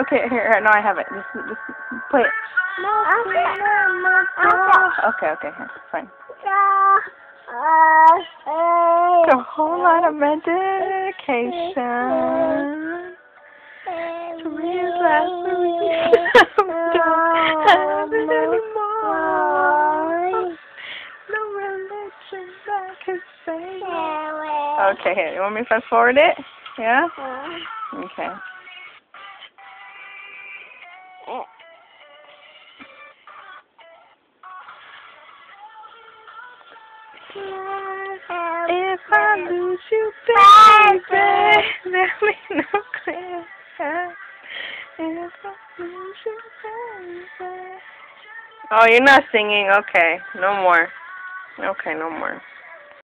okay, here, no, I have it. Just play it. Okay, okay, here, fine. A whole lot of medication. To relax, don't have it anymore. No religion that can save me. Okay, here, you want me to fast forward it? Yeah? Okay. If I lose you, baby, there be no clear. If I lose you, baby. Oh, you're not singing. Okay, no more. Okay, no more.